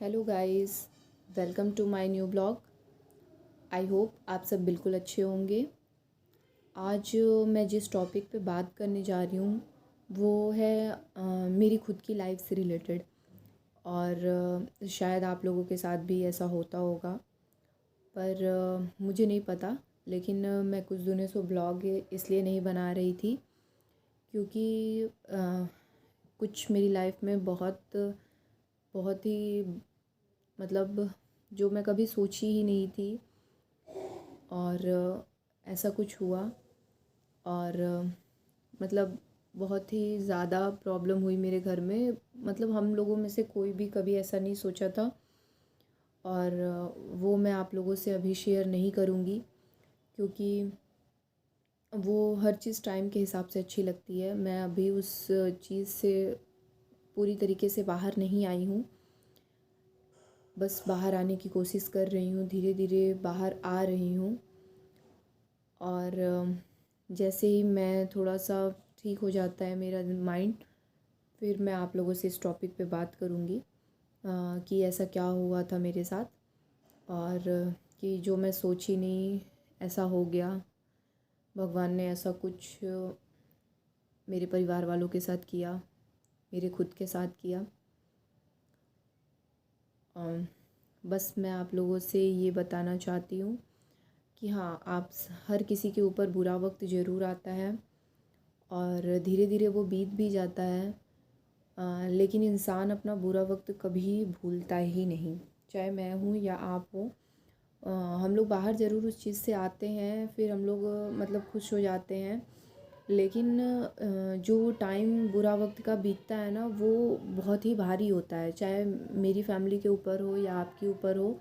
Hello guys, welcome to my new blog. I hope आप सब बिल्कुल अच्छे होंगे। आज मैं जिस टॉपिक पे बात करने जा रही हूँ वो है मेरी खुद की लाइफ से रिलेटेड। और शायद आप लोगों के साथ भी ऐसा होता होगा, पर मुझे नहीं पता। लेकिन मैं कुछ दिनों से ब्लॉग इसलिए नहीं बना रही थी क्योंकि कुछ मेरी लाइफ में बहुत बहुत ही मतलब जो मैं कभी सोची ही नहीं थी, और ऐसा कुछ हुआ। और मतलब बहुत ही ज़्यादा प्रॉब्लम हुई मेरे घर में। मतलब हम लोगों में से कोई भी कभी ऐसा नहीं सोचा था, और वो मैं आप लोगों से अभी शेयर नहीं करूँगी क्योंकि वो हर चीज़ टाइम के हिसाब से अच्छी लगती है। मैं अभी उस चीज़ से पूरी तरीके से बाहर नहीं आई हूँ, बस बाहर आने की कोशिश कर रही हूँ, धीरे धीरे बाहर आ रही हूँ। और जैसे ही मैं थोड़ा सा ठीक हो जाता है मेरा माइंड, फिर मैं आप लोगों से इस टॉपिक पे बात करूँगी कि ऐसा क्या हुआ था मेरे साथ, और कि जो मैं सोची नहीं ऐसा हो गया। भगवान ने ऐसा कुछ मेरे परिवार वालों के साथ किया, मेरे खुद के साथ किया। बस मैं आप लोगों से ये बताना चाहती हूँ कि हाँ, आप हर किसी के ऊपर बुरा वक्त ज़रूर आता है और धीरे धीरे वो बीत भी जाता है। लेकिन इंसान अपना बुरा वक्त कभी भूलता ही नहीं, चाहे मैं हूँ या आप हो। हम लोग बाहर ज़रूर उस चीज़ से आते हैं, फिर हम लोग मतलब खुश हो जाते हैं। लेकिन जो टाइम बुरा वक्त का बीतता है ना, वो बहुत ही भारी होता है, चाहे मेरी फैमिली के ऊपर हो या आपके ऊपर हो।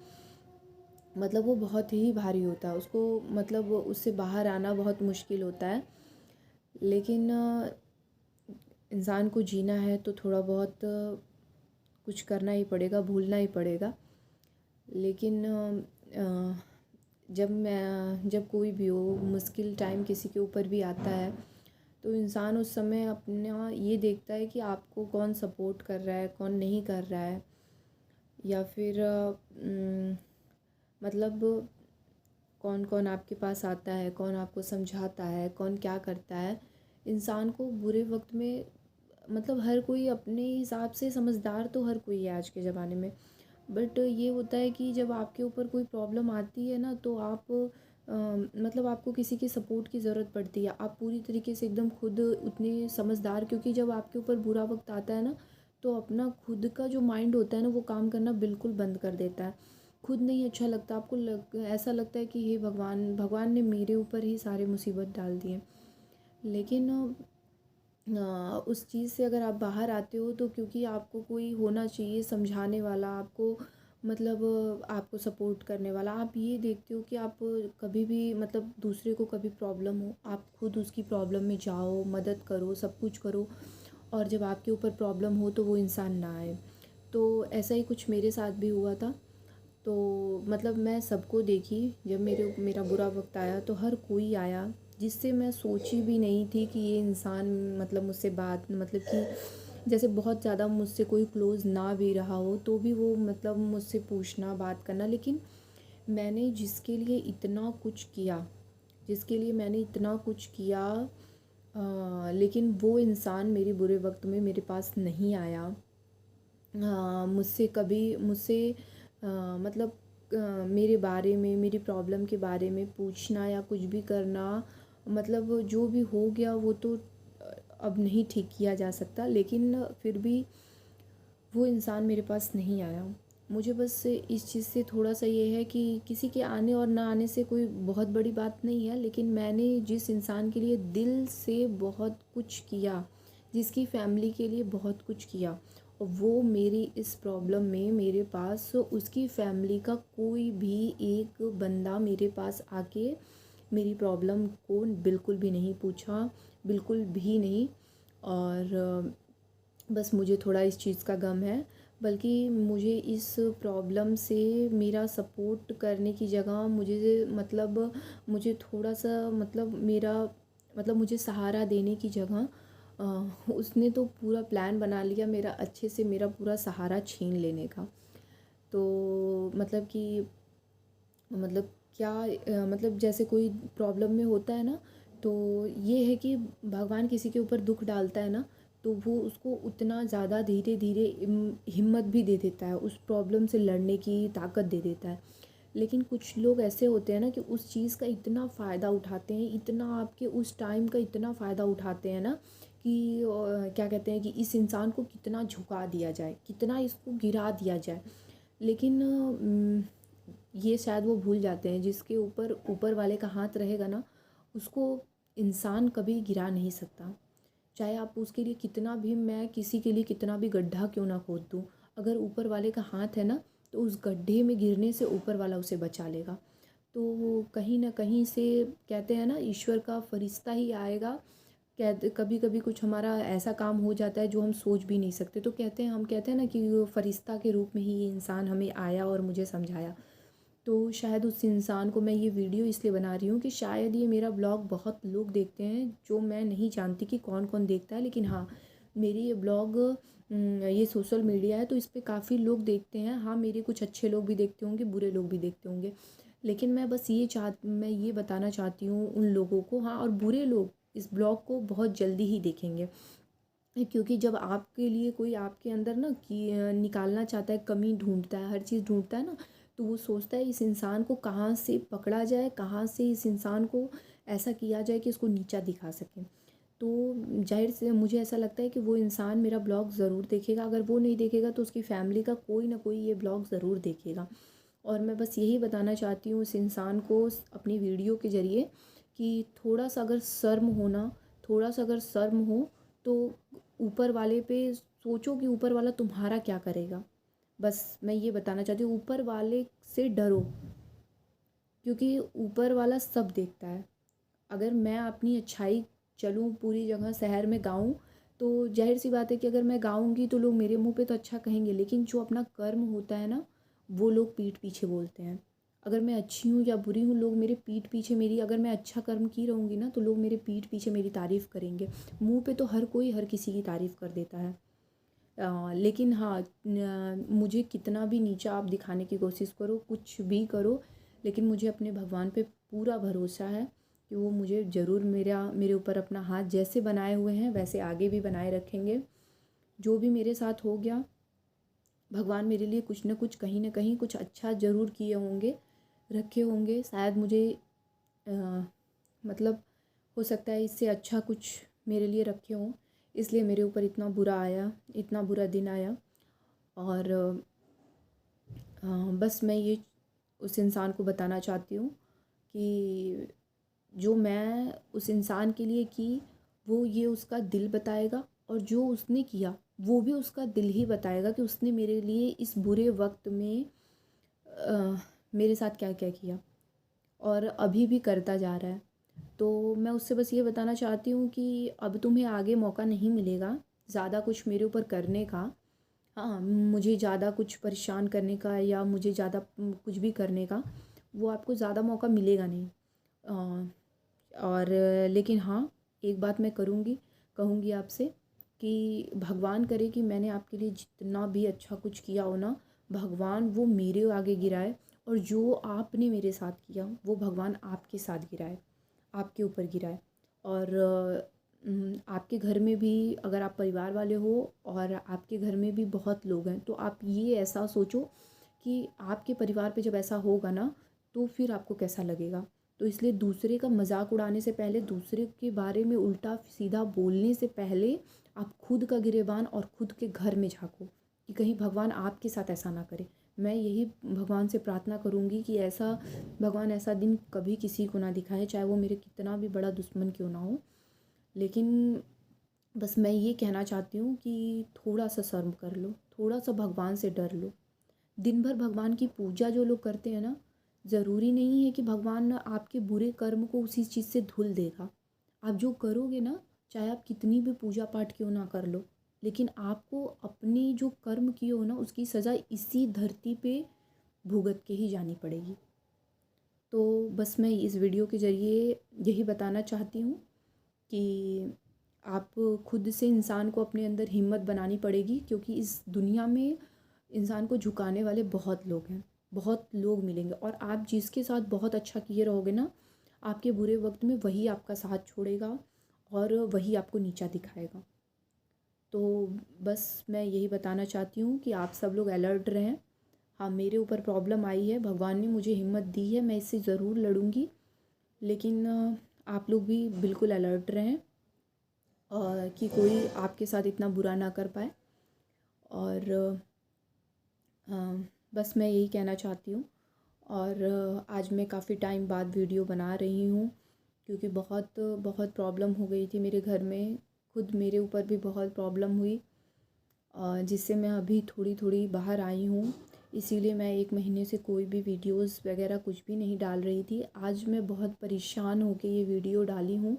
मतलब वो बहुत ही भारी होता है, उसको मतलब उससे बाहर आना बहुत मुश्किल होता है। लेकिन इंसान को जीना है तो थोड़ा बहुत कुछ करना ही पड़ेगा, भूलना ही पड़ेगा। लेकिन जब कोई भी हो, मुश्किल टाइम किसी के ऊपर भी आता है तो इंसान उस समय अपना ये देखता है कि आपको कौन सपोर्ट कर रहा है, कौन नहीं कर रहा है। या फिर मतलब कौन कौन आपके पास आता है, कौन आपको समझाता है, कौन क्या करता है। इंसान को बुरे वक्त में मतलब हर कोई अपने हिसाब से समझदार तो हर कोई है आज के ज़माने में। बट ये होता है कि जब आपके ऊपर कोई प्रॉब्लम आती है ना, तो आप मतलब आपको किसी के सपोर्ट की ज़रूरत पड़ती है। आप पूरी तरीके से एकदम खुद उतने समझदार, क्योंकि जब आपके ऊपर बुरा वक्त आता है ना, तो अपना खुद का जो माइंड होता है ना, वो काम करना बिल्कुल बंद कर देता है। खुद नहीं अच्छा लगता आपको, ऐसा लगता है कि हे भगवान, भगवान ने मेरे ऊपर ही सारे मुसीबत डाल दिए। लेकिन उस चीज़ से अगर आप बाहर आते हो तो क्योंकि आपको कोई होना चाहिए समझाने वाला, आपको मतलब आपको सपोर्ट करने वाला। आप ये देखते हो कि आप कभी भी मतलब दूसरे को कभी प्रॉब्लम हो, आप खुद उसकी प्रॉब्लम में जाओ, मदद करो, सब कुछ करो, और जब आपके ऊपर प्रॉब्लम हो तो वो इंसान ना आए। तो ऐसा ही कुछ मेरे साथ भी हुआ था। तो मतलब मैं सबको देखी, जब मेरा बुरा वक्त आया तो हर कोई आया जिससे मैं सोची भी नहीं थी कि ये इंसान मतलब मुझसे बात मतलब कि जैसे बहुत ज़्यादा मुझसे कोई क्लोज़ ना भी रहा हो तो भी वो मतलब मुझसे पूछना, बात करना। लेकिन मैंने जिसके लिए मैंने इतना कुछ किया, लेकिन वो इंसान मेरे बुरे वक्त में मेरे पास नहीं आया। मुझसे कभी मुझसे मतलब मेरे बारे में, मेरी प्रॉब्लम के बारे में पूछना या कुछ भी करना, मतलब जो भी हो गया वो तो अब नहीं ठीक किया जा सकता। लेकिन फिर भी वो इंसान मेरे पास नहीं आया। मुझे बस इस चीज़ से थोड़ा सा ये है कि किसी के आने और ना आने से कोई बहुत बड़ी बात नहीं है, लेकिन मैंने जिस इंसान के लिए दिल से बहुत कुछ किया, जिसकी फैमिली के लिए बहुत कुछ किया, और वो मेरी इस प्रॉब्लम में मेरे पास उसकी फैमिली का कोई भी एक बंदा मेरे पास आके मेरी प्रॉब्लम को बिल्कुल भी नहीं पूछा, बिल्कुल भी नहीं। और बस मुझे थोड़ा इस चीज़ का गम है। बल्कि मुझे इस प्रॉब्लम से मेरा सपोर्ट करने की जगह मुझे थोड़ा सा मतलब मेरा मतलब मुझे सहारा देने की जगह उसने तो पूरा प्लान बना लिया मेरा, अच्छे से मेरा पूरा सहारा छीन लेने का। तो मतलब कि मतलब क्या मतलब जैसे कोई प्रॉब्लम में होता है ना, तो ये है कि भगवान किसी के ऊपर दुख डालता है ना, तो वो उसको उतना ज़्यादा धीरे धीरे हिम्मत भी दे देता है, उस प्रॉब्लम से लड़ने की ताकत दे देता है। लेकिन कुछ लोग ऐसे होते हैं ना कि उस चीज़ का इतना फ़ायदा उठाते हैं, इतना आपके उस टाइम का इतना फ़ायदा उठाते हैं ना कि क्या कहते हैं कि इस इंसान को कितना झुका दिया जाए, कितना इसको गिरा दिया जाए। लेकिन ये शायद वो भूल जाते हैं, जिसके ऊपर ऊपर वाले का हाथ रहेगा ना, उसको इंसान कभी गिरा नहीं सकता। चाहे आप उसके लिए कितना भी, मैं किसी के लिए कितना भी गड्ढा क्यों ना खोद दूँ, अगर ऊपर वाले का हाथ है ना, तो उस गड्ढे में गिरने से ऊपर वाला उसे बचा लेगा। तो वो कहीं ना कहीं से कहते हैं ना, ईश्वर का फरिश्ता ही आएगा। कहते कभी कभी कुछ हमारा ऐसा काम हो जाता है जो हम सोच भी नहीं सकते, तो कहते हैं, हम कहते हैं ना कि वो फरिश्ता के रूप में ही ये इंसान हमें आया और मुझे समझाया। तो शायद उस इंसान को मैं ये वीडियो इसलिए बना रही हूँ कि शायद ये मेरा ब्लॉग बहुत लोग देखते हैं, जो मैं नहीं जानती कि कौन कौन देखता है, लेकिन हाँ, मेरी ये ब्लॉग ये सोशल मीडिया है तो इस पर काफ़ी लोग देखते हैं। हाँ, मेरे कुछ अच्छे लोग भी देखते होंगे, बुरे लोग भी देखते होंगे, लेकिन मैं ये बताना चाहती हूँ उन लोगों को, हाँ, और बुरे लोग इस ब्लॉग को बहुत जल्दी ही देखेंगे। क्योंकि जब आपके लिए कोई आपके अंदर ना कि निकालना चाहता है, कमी ढूंढता है, हर चीज़ ढूंढता है ना, तो वो सोचता है इस इंसान को कहाँ से पकड़ा जाए, कहाँ से इस इंसान को ऐसा किया जाए कि इसको नीचा दिखा सके। तो जाहिर से मुझे ऐसा लगता है कि वो इंसान मेरा ब्लॉग ज़रूर देखेगा, अगर वो नहीं देखेगा तो उसकी फैमिली का कोई ना कोई ये ब्लॉग ज़रूर देखेगा। और मैं बस यही बताना चाहती हूँ उस इंसान को अपनी वीडियो के ज़रिए कि थोड़ा सा अगर शर्म होना, थोड़ा सा अगर शर्म हो, तो ऊपर वाले पे सोचो कि ऊपर वाला तुम्हारा क्या करेगा। बस मैं ये बताना चाहती हूँ, ऊपर वाले से डरो, क्योंकि ऊपर वाला सब देखता है। अगर मैं अपनी अच्छाई चलूँ पूरी जगह शहर में गाऊँ, तो जाहिर सी बात है कि अगर मैं गाऊँगी तो लोग मेरे मुंह पे तो अच्छा कहेंगे, लेकिन जो अपना कर्म होता है ना, वो लोग पीठ पीछे बोलते हैं। अगर मैं अच्छी हूँ या बुरी हूँ, लोग मेरे पीठ पीछे मेरी, अगर मैं अच्छा कर्म की रहूँगी ना, तो लोग मेरे पीठ पीछे मेरी तारीफ़ करेंगे। मुंह पे तो हर कोई हर किसी की तारीफ़ कर देता है। लेकिन हाँ, मुझे कितना भी नीचा आप दिखाने की कोशिश करो, कुछ भी करो, लेकिन मुझे अपने भगवान पे पूरा भरोसा है कि वो मुझे ज़रूर मेरे ऊपर अपना हाथ जैसे बनाए हुए हैं वैसे आगे भी बनाए रखेंगे। जो भी मेरे साथ हो गया, भगवान मेरे लिए कुछ न कुछ, कहीं न कहीं कुछ अच्छा ज़रूर किए होंगे, रखे होंगे। शायद मुझे अ, मतलब हो सकता है इससे अच्छा कुछ मेरे लिए रखे हों, इसलिए मेरे ऊपर इतना बुरा आया, इतना बुरा दिन आया। और बस मैं ये उस इंसान को बताना चाहती हूँ कि जो मैं उस इंसान के लिए की, वो ये उसका दिल बताएगा, और जो उसने किया वो भी उसका दिल ही बताएगा कि उसने मेरे लिए इस बुरे वक्त में मेरे साथ क्या क्या किया, और अभी भी करता जा रहा है। तो मैं उससे बस ये बताना चाहती हूँ कि अब तुम्हें आगे मौका नहीं मिलेगा ज़्यादा कुछ मेरे ऊपर करने का। हाँ, मुझे ज़्यादा कुछ परेशान करने का या मुझे ज़्यादा कुछ भी करने का, वो आपको ज़्यादा मौका मिलेगा नहीं। और लेकिन हाँ, एक बात मैं कहूँगी आपसे कि भगवान करे कि मैंने आपके लिए जितना भी अच्छा कुछ किया हो ना, भगवान वो मेरे आगे गिराए, और जो आपने मेरे साथ किया वो भगवान आपके साथ गिराए, आपके ऊपर गिराए। और आपके घर में भी अगर आप परिवार वाले हो और आपके घर में भी बहुत लोग हैं, तो आप ये ऐसा सोचो कि आपके परिवार पे जब ऐसा होगा ना, तो फिर आपको कैसा लगेगा। तो इसलिए दूसरे का मजाक उड़ाने से पहले, दूसरे के बारे में उल्टा सीधा बोलने से पहले, आप खुद का गिरेबान और खुद के घर में झाँको कि कहीं भगवान आपके साथ ऐसा ना करे। मैं यही भगवान से प्रार्थना करूँगी कि ऐसा भगवान ऐसा दिन कभी किसी को ना दिखाए, चाहे वो मेरे कितना भी बड़ा दुश्मन क्यों ना हो। लेकिन बस मैं ये कहना चाहती हूँ कि थोड़ा सा शर्म कर लो, थोड़ा सा भगवान से डर लो। दिन भर भगवान की पूजा जो लोग करते हैं ना, ज़रूरी नहीं है कि भगवान आपके बुरे कर्म को उसी चीज़ से धुल देगा। आप जो करोगे ना, चाहे आप कितनी भी पूजा पाठ क्यों ना कर लो, लेकिन आपको अपने जो कर्म किए हो ना, उसकी सज़ा इसी धरती पे भुगत के ही जानी पड़ेगी। तो बस मैं इस वीडियो के ज़रिए यही बताना चाहती हूँ कि आप खुद से इंसान को अपने अंदर हिम्मत बनानी पड़ेगी, क्योंकि इस दुनिया में इंसान को झुकाने वाले बहुत लोग हैं, बहुत लोग मिलेंगे, और आप जिसके साथ बहुत अच्छा किए रहोगे ना, आपके बुरे वक्त में वही आपका साथ छोड़ेगा और वही आपको नीचा दिखाएगा। तो बस मैं यही बताना चाहती हूँ कि आप सब लोग अलर्ट रहें। हाँ, मेरे ऊपर प्रॉब्लम आई है, भगवान ने मुझे हिम्मत दी है, मैं इससे ज़रूर लड़ूंगी, लेकिन आप लोग भी बिल्कुल अलर्ट रहें और कि कोई आपके साथ इतना बुरा ना कर पाए। और बस मैं यही कहना चाहती हूँ। और आज मैं काफ़ी टाइम बाद वीडियो बना रही हूँ, क्योंकि बहुत बहुत प्रॉब्लम हो गई थी मेरे घर में, खुद मेरे ऊपर भी बहुत प्रॉब्लम हुई, जिससे मैं अभी थोड़ी थोड़ी बाहर आई हूँ। इसीलिए मैं 1 महीने से कोई भी वीडियोस वगैरह कुछ भी नहीं डाल रही थी। आज मैं बहुत परेशान होकर ये वीडियो डाली हूँ,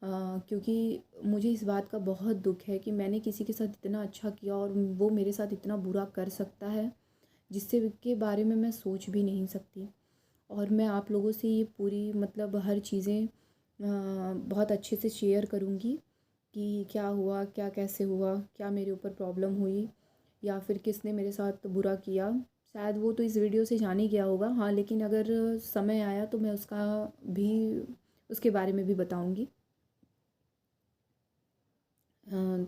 क्योंकि मुझे इस बात का बहुत दुख है कि मैंने किसी के साथ इतना अच्छा किया और वो मेरे साथ इतना बुरा कर सकता है, जिससे के बारे में मैं सोच भी नहीं सकती। और मैं आप लोगों से ये पूरी मतलब हर चीज़ें बहुत अच्छे से शेयर करूँगी कि क्या हुआ, क्या कैसे हुआ, क्या मेरे ऊपर प्रॉब्लम हुई, या फिर किसने मेरे साथ बुरा किया। शायद वो तो इस वीडियो से जान ही गया होगा, हाँ, लेकिन अगर समय आया तो मैं भी उसके बारे में भी बताऊँगी।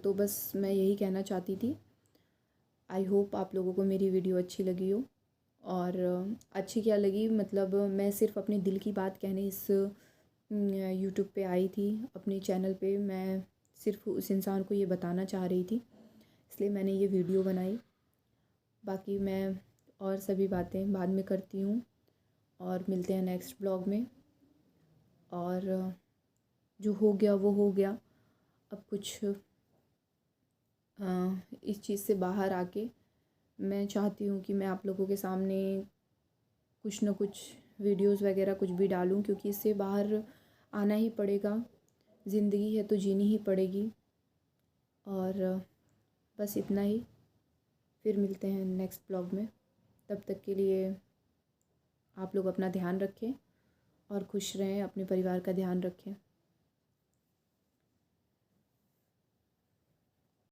तो बस मैं यही कहना चाहती थी। आई होप आप लोगों को मेरी वीडियो अच्छी लगी हो। और अच्छी क्या लगी, मतलब मैं सिर्फ अपने दिल की बात कहने इस यूट्यूब पे आई थी, अपने चैनल पे। मैं सिर्फ उस इंसान को ये बताना चाह रही थी, इसलिए मैंने ये वीडियो बनाई। बाकी मैं और सभी बातें बाद में करती हूँ, और मिलते हैं नेक्स्ट ब्लॉग में। और जो हो गया वो हो गया। अब कुछ इस चीज़ से बाहर आके मैं चाहती हूँ कि मैं आप लोगों के सामने कुछ न कुछ वीडियोस वगैरह कुछ भी डालूँ, क्योंकि इससे बाहर आना ही पड़ेगा, ज़िंदगी है तो जीनी ही पड़ेगी। और बस इतना ही, फिर मिलते हैं नेक्स्ट ब्लॉग में। तब तक के लिए आप लोग अपना ध्यान रखें और खुश रहें, अपने परिवार का ध्यान रखें।